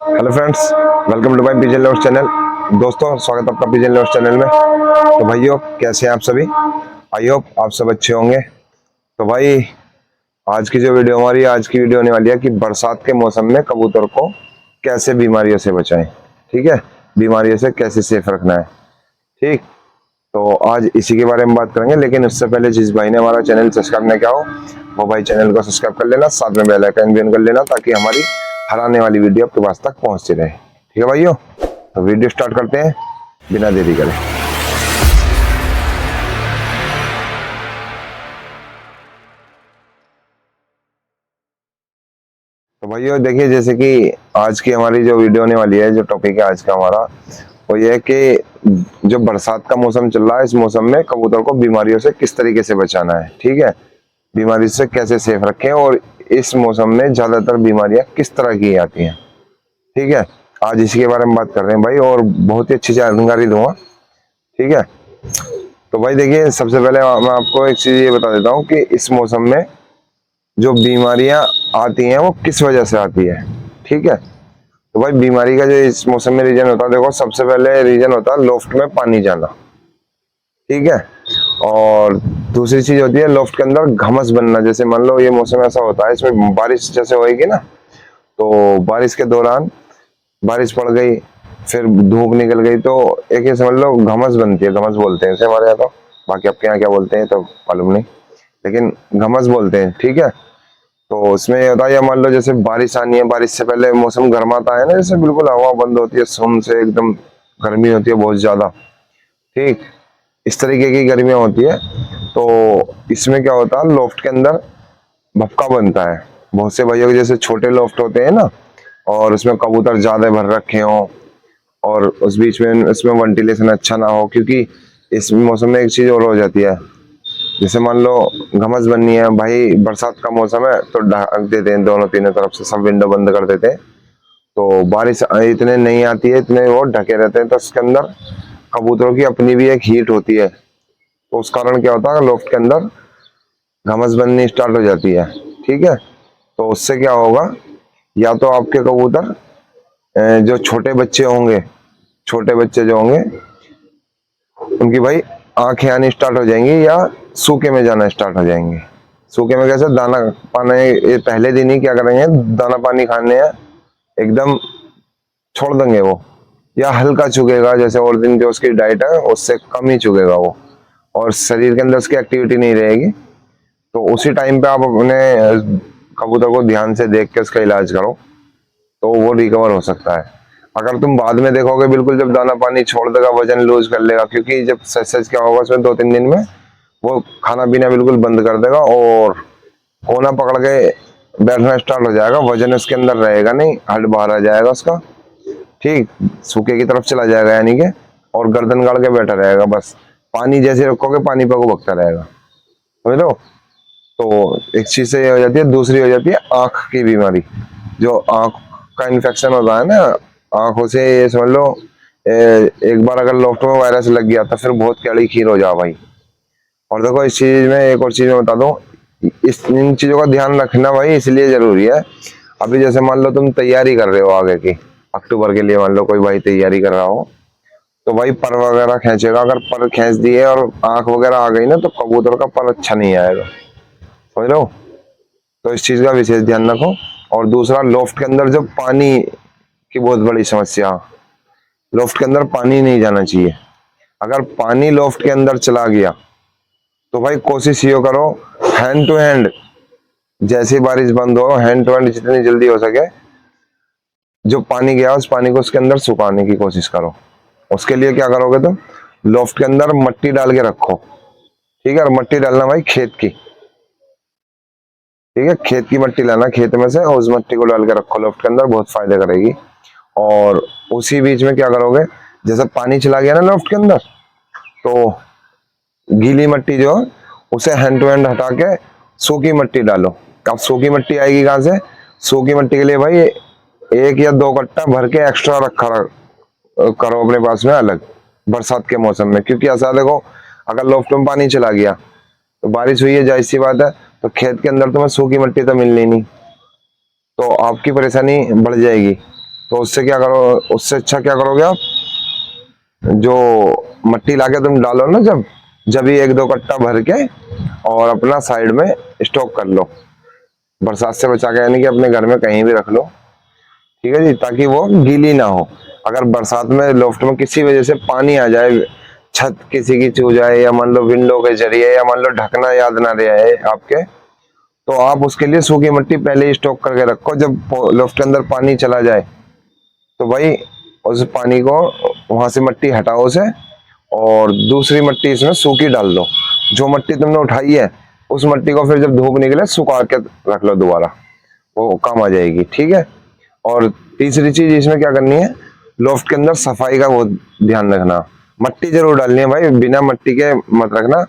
Hello friends, welcome to my pigeon lovers channel. दोस्तों, स्वागत है आपका पिजन लवर्स चैनल में। तो भाइयों, कैसे हैं आप सभी? आई होप आप सब अच्छे होंगे। तो भाई, आज की जो वीडियो हमारी आज की वीडियो होने वाली है कि बरसात के मौसम में कबूतर को कैसे बीमारियों से बचाएं। ठीक है, बीमारियों से कैसे सेफ रखना है। ठीक, तो आज इसी के बारे में बात करेंगे। लेकिन उससे पहले जिस भाई ने हमारा चैनल सब्सक्राइब नहीं किया हो, वो भाई चैनल को सब्सक्राइब कर लेना, साथ में बेल आइकन भी ऑन कर लेना, ताकि हमारी हर आने वाली वीडियो आपके पास तक पहुंचती रहे। ठीक है भाइयों, तो वीडियो स्टार्ट करते हैं बिना देरी करे। तो भाइयों देखिए, जैसे कि आज की हमारी जो वीडियो होने वाली है, जो टॉपिक है आज का हमारा, वो ये है कि जो बरसात का मौसम चल रहा है, इस मौसम में कबूतर को बीमारियों से किस तरीके से बचाना है। ठीक है, बीमारी से कैसे सेफ रखें, और इस मौसम में ज्यादातर बीमारियां किस तरह की आती हैं। ठीक है, आज इसी के बारे में बात कर रहे हैं भाई, और बहुत ही अच्छी जानकारी दूंगा। ठीक है, तो भाई देखिए, सबसे पहले मैं आपको एक चीज ये बता देता हूँ कि इस मौसम में जो बीमारियां आती हैं वो किस वजह से आती है। ठीक है, तो भाई बीमारी का जो इस मौसम में रीजन होता है, देखो सबसे पहले रीजन होता है लोफ्ट में पानी जाना। ठीक है, और दूसरी चीज होती है लोफ्ट के अंदर घमस बनना। जैसे मान लो ये मौसम ऐसा होता है, इसमें बारिश जैसे होएगी ना, तो बारिश के दौरान बारिश पड़ गई, फिर धूप निकल गई, तो एक ये समझ लो घमस बनती है। घमस बोलते हैं इसे हमारे यहाँ, तो बाकी आपके यहाँ क्या बोलते हैं तो मालूम नहीं, लेकिन घमस बोलते हैं। ठीक है, तो उसमें ये होता है, या मान लो जैसे बारिश आनी है, बारिश से पहले मौसम गर्माता है ना, जैसे बिल्कुल हवा बंद होती है, सुन से एकदम गर्मी होती है बहुत ज्यादा। ठीक, इस तरीके की गर्मियां होती है। तो इसमें क्या होता है, लोफ्ट के अंदर भपका बनता है। बहुत से भाइयों के जैसे छोटे लोफ्ट होते हैं ना, और उसमें कबूतर ज्यादा भर रखे हों, और उस बीच में इसमें वेंटिलेशन अच्छा ना हो, क्योंकि इस मौसम में एक चीज और हो जाती है। जैसे मान लो घमस बननी है भाई, बरसात का मौसम है, तो ढक देते हैं दोनों तीनों तरफ से, सब विंडो बंद कर देते हैं। तो बारिश इतने नहीं आती है, इतने वो ढके रहते हैं, तो उसके अंदर कबूतरों की अपनी भी एक हीट होती है। तो उस कारण क्या होता है, लोफ्ट के अंदर घमस बननी स्टार्ट हो जाती है। ठीक है, तो उससे क्या होगा, या तो आपके कबूतर जो छोटे बच्चे होंगे, छोटे बच्चे जो होंगे, उनकी भाई आंखें आनी स्टार्ट हो जाएंगी, या सूखे में जाना स्टार्ट हो जाएंगे। सूखे में कैसे, दाना पाने ये पहले दिन ही क्या करेंगे, दाना पानी खाने हैं एकदम छोड़ देंगे वो, या हल्का चुगेगा, जैसे और दिन जो उसकी डाइट है उससे कम ही चुगेगा वो, और शरीर के अंदर उसकी एक्टिविटी नहीं रहेगी। तो उसी टाइम पे आप अपने कबूतर को ध्यान से देख के उसका इलाज करो, तो वो रिकवर हो सकता है। अगर तुम बाद में देखोगे, बिल्कुल जब दाना पानी छोड़ देगा, वजन लूज कर लेगा, क्योंकि जब सच क्या होगा उसमें 2-3 दिन में वो खाना पीना बिल्कुल बंद कर देगा, और कोना पकड़ के बैठना स्टार्ट हो जाएगा। वजन उसके अंदर रहेगा नहीं, हड्ड बाहर आ जाएगा उसका। ठीक, सूखे की तरफ चला जाएगा यानी कि, और गर्दन गाड़ के बैठा रहेगा बस। पानी जैसे रखोगे, पानी पे को भगता रहेगा, समझ लो। तो एक चीज से ये हो जाती है। दूसरी हो जाती है आंख की बीमारी। जो आंख का इन्फेक्शन होता है ना, आंखों से, ये समझ लो एक बार अगर लोफ्ट में वायरस लग गया तो फिर बहुत कड़ी खीर हो जा भाई। और देखो, इस चीज में एक और चीज मैं बता दूं, इन चीजों का ध्यान रखना भाई इसलिए जरूरी है। अभी जैसे मान लो तुम तैयारी कर रहे हो आगे की, अक्टूबर के लिए मान लो कोई भाई तैयारी कर रहा हो, तो भाई पर वगैरह खींचेगा। अगर पर खींच दिए और आंख वगैरह आ गई ना, तो कबूतर का पर अच्छा नहीं आएगा, समझ लो। तो इस चीज का विशेष ध्यान रखो। और दूसरा, लोफ्ट के अंदर जो पानी की बहुत बड़ी समस्या, लोफ्ट के अंदर पानी नहीं जाना चाहिए। अगर पानी लोफ्ट के अंदर चला गया, तो भाई कोशिश ये करो, हैंड टू हैंड, जैसे बारिश बंद हो, हैंड टू हैंड जितनी जल्दी हो सके, जो पानी गया उस पानी को उसके अंदर सुखाने की कोशिश करो। उसके लिए क्या करोगे तुम, लोफ्ट के अंदर मट्टी डाल के रखो। ठीक है, और मट्टी डालना भाई खेत की। ठीक है, खेत की मट्टी लाना खेत में से, और उस मट्टी को डाल के रखो लोफ्ट के अंदर, बहुत फायदा करेगी। और उसी बीच में क्या करोगे, जैसे पानी चला गया ना लोफ्ट के अंदर, तो गीली मट्टी जो है, उसे हैंड टू हैंड हटा के सूखी मट्टी डालो। अब सूखी मट्टी आएगी कहाँ से, सूखी मट्टी के लिए भाई 1 या 2 कट्टा भर के एक्स्ट्रा करो अपने पास में अलग, बरसात के मौसम में। क्योंकि ऐसा देखो, अगर लोफ्ट में पानी चला गया, तो बारिश हुई है, जाहिर सी बात है, तो खेत के अंदर तुम्हें सूखी मट्टी तो मिलनी नहीं, तो आपकी परेशानी बढ़ जाएगी। तो उससे क्या करो, उससे अच्छा क्या करोगे आप, जो मट्टी लाके तुम डालो ना, जब जब ही 1-2 कट्टा भर के और अपना साइड में स्टॉक कर लो, बरसात से बचा के, यानी कि अपने घर में कहीं भी रख लो, ठीक है जी, ताकि वो गीली ना हो। अगर बरसात में लोफ्ट में किसी वजह से पानी आ जाए, छत किसी की छू जाए, या मान लो विंडो के जरिए, या मान लो ढकना याद ना रहे आपके, तो आप उसके लिए सूखी मिट्टी पहले ही स्टॉक करके रखो। जब लोफ्ट के अंदर पानी चला जाए तो भाई उस पानी को वहां से मिट्टी हटाओ उसे, और दूसरी मिट्टी इसमें सूखी डाल दो। जो मिट्टी तुमने उठाई है उस मिट्टी को फिर जब धूप निकले सुखा के रख लो दोबारा, वो काम आ जाएगी, ठीक है। और तीसरी चीज इसमें क्या करनी है, लोफ्ट के अंदर सफाई का बहुत ध्यान रखना। मिट्टी जरूर डालनी है भाई, बिना मिट्टी के मत रखना।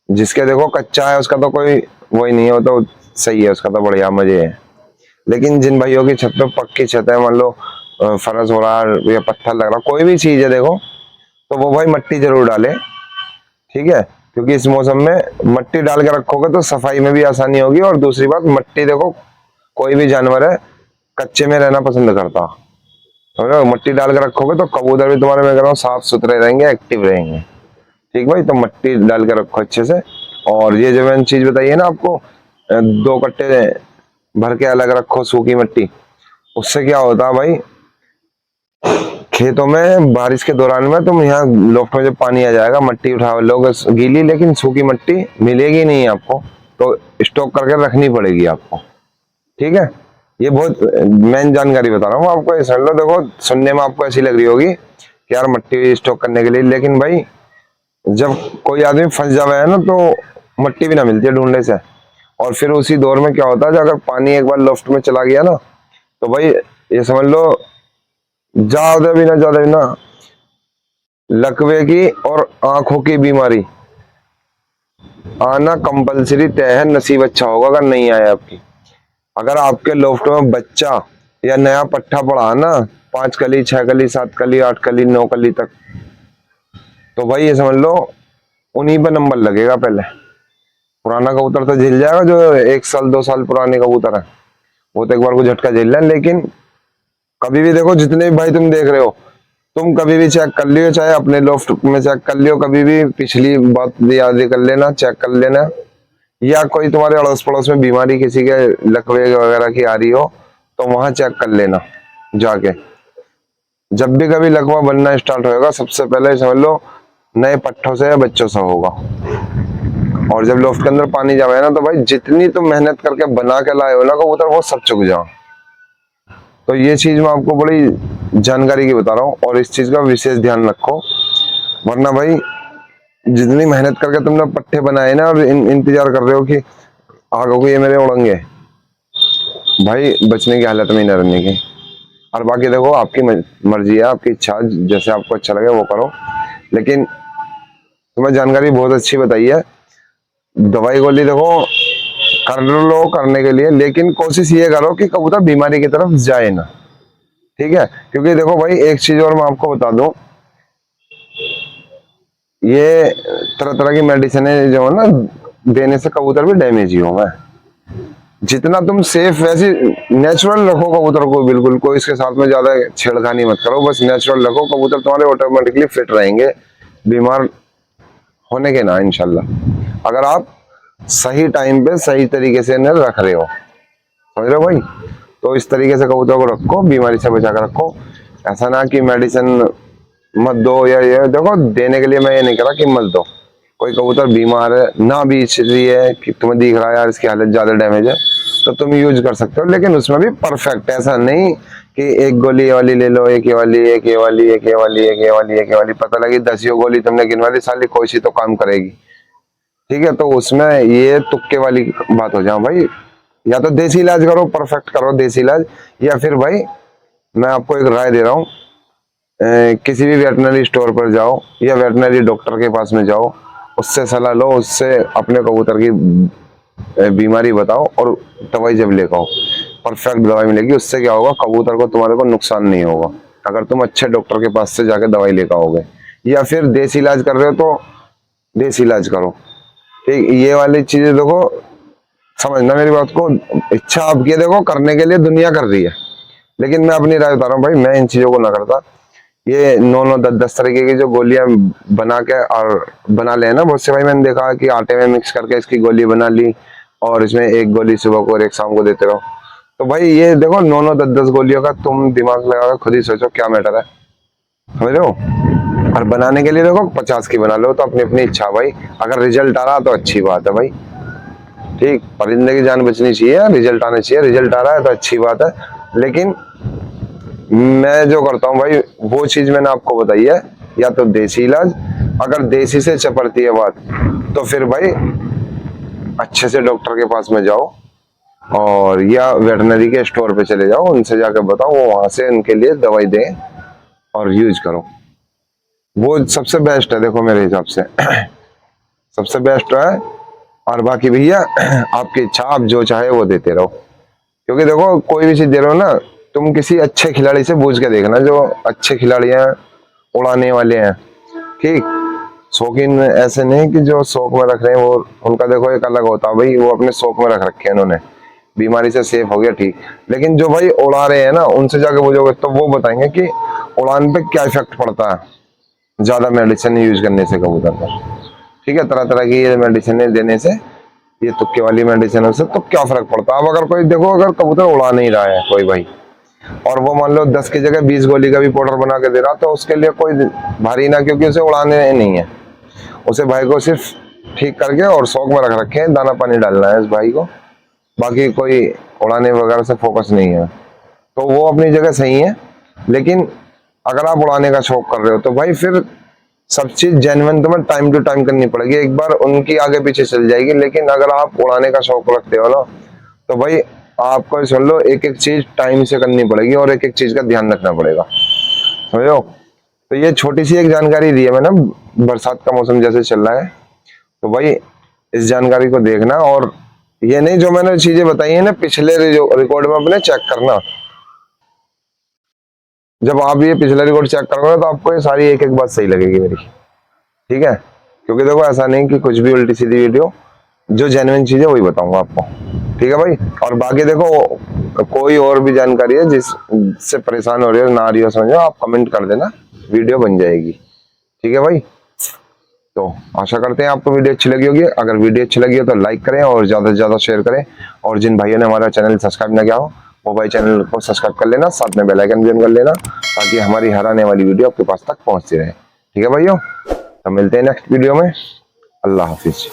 जिसके देखो कच्चा है उसका तो कोई वही नहीं है, वो तो सही है, उसका तो बढ़िया मजे है। लेकिन जिन भाइयों की छत पे पक्की छत है, मान लो फर्श हो रहा है या पत्थर लग रहा, कोई भी चीज है देखो, तो वो भाई मिट्टी जरूर डाले, ठीक है। क्योंकि इस मौसम में मिट्टी डाल के रखोगे तो सफाई में भी आसानी होगी। और दूसरी बात, मिट्टी देखो, कोई भी जानवर है कच्चे में रहना पसंद करता, समझ लो। मिट्टी डाल के रखोगे तो कबूतर भी तुम्हारे, मैं कह रहा हूँ, साफ सुथरे रहेंगे, एक्टिव रहेंगे, ठीक भाई। तो मिट्टी डाल के रखो अच्छे से। और ये जो मैंने चीज बताई है ना आपको, 2 कट्टे भर के अलग रखो सूखी मिट्टी, उससे क्या होता है भाई, खेतों में बारिश के दौरान में तुम यहाँ लोफ्ट में जब पानी आ जाएगा, मिट्टी उठा लोगे गीली, लेकिन सूखी मिट्टी मिलेगी नहीं आपको, तो स्टॉक करके रखनी पड़ेगी आपको, ठीक है। ये बहुत मेन जानकारी बता रहा हूँ आपको, ये समझ लो। देखो सुनने में आपको ऐसी लग रही होगी कि यार मिट्टी स्टॉक करने के लिए, लेकिन भाई जब कोई आदमी फंस जावे है ना, तो मिट्टी भी ना मिलती है ढूंढने से। और फिर उसी दौर में क्या होता है, अगर पानी एक बार लोफ्ट में चला गया ना, तो भाई ये समझ लो, ज्यादा भी ना लकवे की और आंखों की बीमारी आना कंपलसरी तय है। नसीब अच्छा होगा अगर नहीं आया आपकी। अगर आपके लोफ्ट में बच्चा या नया पट्टा पड़ा ना, 5 कली 6 कली 7 कली 8 कली 9 कली तक, तो भाई ये समझ लो उन्हीं पे नंबर लगेगा पहले। पुराना कबूतर तो झेल जाएगा, जो 1 साल 2 साल पुराने कबूतर है वो तो एक बार को झटका झेल लें। लेकिन कभी भी देखो, जितने भी भाई तुम देख रहे हो, तुम कभी भी चेक कर लियो, चाहे अपने लोफ्ट में चेक कर लियो, कभी भी पिछली बात याद कर लेना, चेक कर लेना, या कोई तुम्हारे अड़ोस पड़ोस में बीमारी किसी के लकवे वगैरह की आ रही हो, तो वहां चेक कर लेना जाके। जब भी कभी लकवा बनना स्टार्ट होएगा, सबसे पहले समझ लो नए पट्टों से या बच्चों से होगा। और जब लोफ्ट के अंदर पानी जाए ना, तो भाई जितनी तुम मेहनत करके बना के लाए हो ना कबूतर, वो सब चुक जाओ। तो ये चीज मैं आपको बड़ी जानकारी की बता रहा हूँ, और इस चीज का विशेष ध्यान रखो। वरना भाई जितनी मेहनत करके तुमने पट्टे बनाए ना, और इंतजार कर रहे हो कि आगे को ये मेरे उड़ेंगे, भाई बचने की हालत में ही न रहने की। और बाकी देखो आपकी मर्जी है, आपकी इच्छा, जैसे आपको अच्छा लगे वो करो। लेकिन तुम्हें जानकारी बहुत अच्छी बताई है। दवाई गोली देखो कर लो करने के लिए, लेकिन कोशिश ये करो कि कबूतर बीमारी की तरफ जाए ना, ठीक है। क्योंकि देखो भाई एक चीज और मैं आपको बता दूं, ये तरह तरह की मेडिसिन जो है ना, देने से कबूतर भी डैमेज ही होगा। जितना तुम सेफ, वैसे नेचुरल रखो कबूतर को, बिल्कुल कोई इसके साथ में ज्यादा छेड़खानी मत करो, बस नेचुरल रखो, कबूतर तुम्हारे ऑटोमेटिकली फिट रहेंगे, बीमार होने के ना इंशाल्लाह। अगर आप सही टाइम पे सही तरीके से इन्हें रख रहे हो, समझ रहे हो भाई। तो इस तरीके से कबूतर को रखो, बीमारी से बचा कर रखो। ऐसा ना कि मेडिसिन मत दो, या ये देखो देने के लिए मैं ये नहीं कह रहा कि मत दो। कोई कबूतर बीमार है ना, भी इसलिए है कि तुम्हें दिख रहा है यार इसकी हालत ज्यादा डैमेज है, तो तुम यूज कर सकते हो, लेकिन उसमें भी परफेक्ट। ऐसा नहीं कि एक गोली ये वाली ले लो, एक ये वाली, एक ये वाली, एक ये वाली, एक ये वाली, एक ये वाली, पता लगी 10 गोली तुमने गिनवा दी, साली कोई सी तो काम करेगी, ठीक है। तो उसमें ये तुक्के वाली बात हो जाओ भाई। या तो देसी इलाज करो, परफेक्ट करो देसी इलाज, या फिर भाई मैं आपको एक राय दे रहा हूँ, किसी भी वेटनरी स्टोर पर जाओ या वेटनरी डॉक्टर के पास में जाओ, उससे सलाह लो, उससे अपने कबूतर की बीमारी बताओ, और दवाई जब लेकर आओ, परफेक्ट दवाई मिलेगी। उससे क्या होगा, कबूतर को तुम्हारे को नुकसान नहीं होगा, अगर तुम अच्छे डॉक्टर के पास से जाके दवाई लेकर आओगे। या फिर देसी इलाज कर रहे हो तो देसी इलाज करो, ठीक। ये वाली चीजें देखो, समझना मेरी बात को, इच्छा आपकी देखो करने के लिए दुनिया कर रही है, लेकिन मैं अपनी राय बता रहा हूँ भाई, मैं इन चीजों को ना करता। ये 9-9, 10-10 तरीके की जो गोलियां बना के और बना ले ना बहुत से भाई, मैंने देखा कि आटे में मिक्स करके इसकी गोली बना ली और इसमें एक गोली सुबह को और एक शाम को देते रहो। तो भाई ये देखो 9-9, 10-10 गोलियों का तुम दिमाग लगा खुद ही सोचो क्या मैटर है, समझ रहे हो। और बनाने के लिए देखो 50 की बना लो, तो अपनी अपनी इच्छा भाई। अगर रिजल्ट आ रहा तो अच्छी बात है भाई, ठीक, परिंदे की जान बचनी चाहिए, रिजल्ट आना चाहिए। रिजल्ट आ रहा है तो अच्छी बात है। लेकिन मैं जो करता हूँ भाई वो चीज मैंने आपको बताई है, या तो देसी इलाज, अगर देसी से चपड़ती है बात तो फिर भाई अच्छे से डॉक्टर के पास में जाओ, और या वेटनरी के स्टोर पे चले जाओ, उनसे जाकर बताओ, वो वहां से उनके लिए दवाई दें और यूज करो। वो सबसे बेस्ट है देखो मेरे हिसाब से सबसे बेस्ट है। और बाकी भैया आपकी इच्छा, आप जो चाहे वो देते रहो, क्योंकि देखो कोई भी चीज दे रहे हो ना, तुम किसी अच्छे खिलाड़ी से पूछ के देखना, जो अच्छे खिलाड़ी हैं, उड़ाने वाले हैं, ठीक, शौकीन ऐसे नहीं कि जो शौक में रख रहे हैं, वो उनका देखो एक अलग होता है भाई, वो अपने शौक में रख रखे हैं इन्होंने, बीमारी से सेफ हो गया, ठीक। लेकिन जो भाई उड़ा रहे हैं ना, उनसे जाके पूछोगे तो वो बताएंगे कि उड़ान पे क्या इफेक्ट पड़ता है ज्यादा मेडिसिन यूज करने से कबूतर पर, ठीक है। तरह तरह की ये मेडिसिन देने से, ये तुक्के वाली मेडिसिन से तो क्या फर्क पड़ता है। अब अगर कोई देखो, अगर कबूतर उड़ा नहीं रहा है कोई भाई, और वो मान लो 10 की जगह 20 गोली का भी पाउडर बना के दे रहा, तो उसके लिए कोई भारी ना, क्योंकि उसे उड़ाने नहीं है, उसे भाई को सिर्फ ठीक करके और शौक में रख रखे हैं, दाना पानी डालना है इस भाई को, बाकी कोई उड़ाने वगैरह से फोकस नहीं है। तो वो अपनी जगह सही है। लेकिन अगर आप उड़ाने का शौक कर रहे हो तो भाई फिर सब चीज जेन्युइन तुम्हें टाइम टू टाइम करनी पड़ेगी, एक बार उनकी आगे पीछे चल जाएगी। लेकिन अगर आप उड़ाने का शौक रखते हो ना, तो भाई आपको सुन लो, एक एक चीज टाइम से करनी पड़ेगी और एक एक चीज का ध्यान रखना पड़ेगा, समझो। तो ये छोटी सी एक जानकारी दी है मैंने, बरसात का मौसम जैसे चल रहा है, तो भाई इस जानकारी को देखना, और ये नहीं जो मैंने चीजें बताई है ना पिछले रिकॉर्ड में अपने चेक करना। जब आप ये पिछला रिकॉर्ड चेक करोगे तो आपको ये सारी एक एक बात सही लगेगी मेरी, ठीक है। क्योंकि देखो ऐसा नहीं कि कुछ भी उल्टी सीधी वीडियो, जो जेन्युइन चीज है वही बताऊंगा आपको, ठीक है भाई। और बाकी देखो कोई और भी जानकारी है जिससे परेशान हो रही हो, ना आ रही हो समझो, आप कमेंट कर देना, वीडियो बन जाएगी, ठीक है भाई। तो आशा करते हैं आपको वीडियो अच्छी लगी होगी। अगर वीडियो अच्छी लगी हो तो लाइक करें और ज्यादा से ज्यादा शेयर करें, और जिन भाइयों ने हमारा चैनल सब्सक्राइब ना किया हो वो भाई चैनल को सब्सक्राइब कर लेना, साथ में बेल आइकन भी ऑन कर लेना, ताकि हमारी हर आने वाली वीडियो आपके पास तक पहुंचती रहे, ठीक है भाइयों। तो मिलते हैं नेक्स्ट वीडियो में, अल्लाह हाफिज।